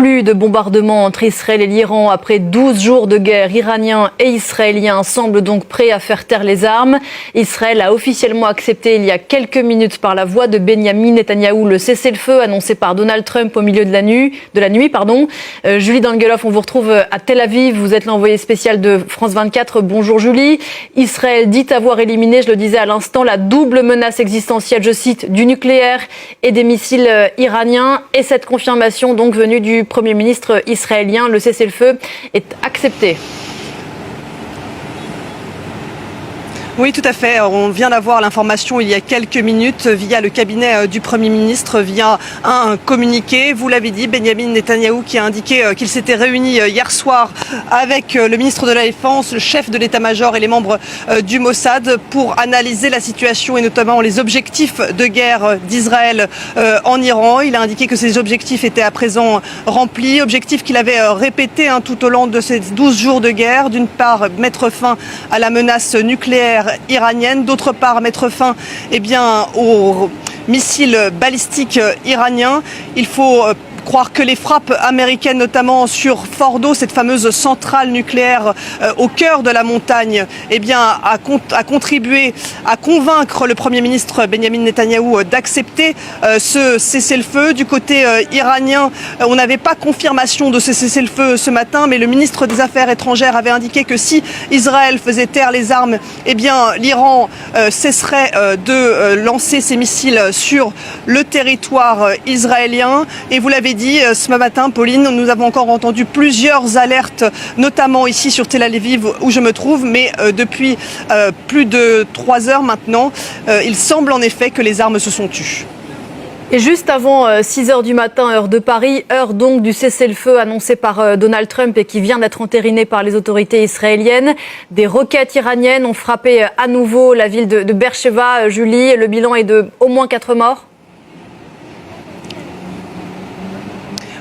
Plus de bombardements entre Israël et l'Iran après 12 jours de guerre. Iraniens et Israéliens semblent donc prêts à faire taire les armes. Israël a officiellement accepté il y a quelques minutes par la voix de Benyamin Netanyahou le cessez-le-feu annoncé par Donald Trump au milieu de la nuit. Julie Dangelov, on vous retrouve à Tel Aviv. Vous êtes l'envoyée spéciale de France 24. Bonjour Julie. Israël dit avoir éliminé, je le disais à l'instant, la double menace existentielle, je cite, du nucléaire et des missiles iraniens. Et cette confirmation donc venue du Premier ministre israélien, le cessez-le-feu est accepté. Oui, tout à fait. On vient d'avoir l'information il y a quelques minutes via le cabinet du Premier ministre, via un communiqué. Vous l'avez dit, Benyamin Netanyahou qui a indiqué qu'il s'était réuni hier soir avec le ministre de la Défense, le chef de l'état-major et les membres du Mossad pour analyser la situation et notamment les objectifs de guerre d'Israël en Iran. Il a indiqué que ces objectifs étaient à présent remplis, objectifs qu'il avait répétés tout au long de ces 12 jours de guerre. D'une part, mettre fin à la menace nucléaire iranienne, d'autre part mettre fin aux missiles balistiques iraniens. Il faut croire que les frappes américaines, notamment sur Fordo, cette fameuse centrale nucléaire au cœur de la montagne, a contribué à convaincre le Premier ministre Benyamin Netanyahou d'accepter ce cessez-le-feu. Du côté iranien, on n'avait pas confirmation de ce cessez-le-feu ce matin, mais le ministre des Affaires étrangères avait indiqué que si Israël faisait taire les armes, l'Iran cesserait de lancer ses missiles sur le territoire israélien. Et vous l'avez dit ce matin, Pauline, nous avons encore entendu plusieurs alertes, notamment ici sur Tel Aviv où je me trouve, mais depuis plus de 3 heures maintenant, il semble en effet que les armes se sont tues. Et juste avant 6 heures du matin, heure de Paris, heure donc du cessez-le-feu annoncé par Donald Trump et qui vient d'être entériné par les autorités israéliennes, des roquettes iraniennes ont frappé à nouveau la ville de Beersheva. Julie, le bilan est de au moins 4 morts.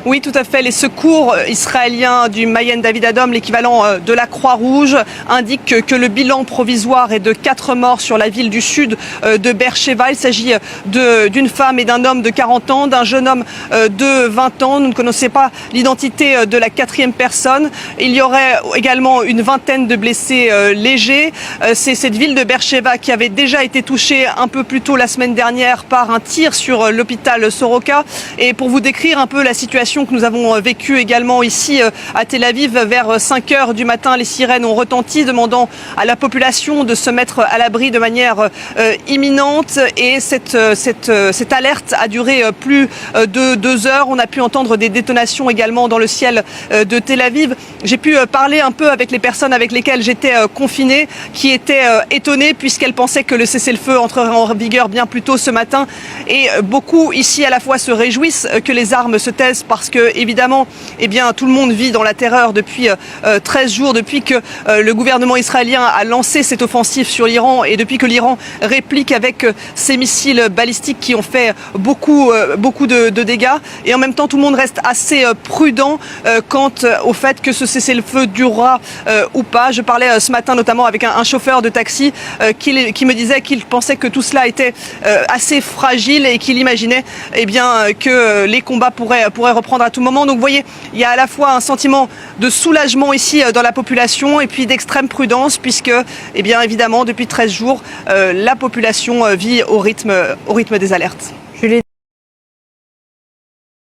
Oui, tout à fait. Les secours israéliens du Mayen David Adom, l'équivalent de la Croix-Rouge, indiquent que le bilan provisoire est de 4 morts sur la ville du sud de Beersheva. Il s'agit d'une femme et d'un homme de 40 ans, d'un jeune homme de 20 ans. Nous ne connaissons pas l'identité de la 4e personne. Il y aurait également une vingtaine de blessés légers. C'est cette ville de Beersheva qui avait déjà été touchée un peu plus tôt la semaine dernière par un tir sur l'hôpital Soroka. Et pour vous décrire un peu la situation que nous avons vécu également ici à Tel Aviv, vers 5 heures du matin, les sirènes ont retenti, demandant à la population de se mettre à l'abri de manière imminente. Et cette alerte a duré plus de 2 heures. On a pu entendre des détonations également dans le ciel de Tel Aviv. J'ai pu parler un peu avec les personnes avec lesquelles j'étais confinée, qui étaient étonnées puisqu'elles pensaient que le cessez-le-feu entrerait en vigueur bien plus tôt ce matin. Et beaucoup ici à la fois se réjouissent que les armes se taisent parce que évidemment tout le monde vit dans la terreur depuis 13 jours, depuis que le gouvernement israélien a lancé cette offensive sur l'Iran et depuis que l'Iran réplique avec ces missiles balistiques qui ont fait beaucoup de dégâts. Et en même temps, tout le monde reste assez prudent quant au fait que ce cessez-le-feu durera ou pas. Je parlais ce matin notamment avec un chauffeur de taxi qui me disait qu'il pensait que tout cela était assez fragile et qu'il imaginait que les combats pourraient reprendre à tout moment. Donc vous voyez, il y a à la fois un sentiment de soulagement ici dans la population et puis d'extrême prudence puisque évidemment depuis 13 jours la population vit au rythme des alertes.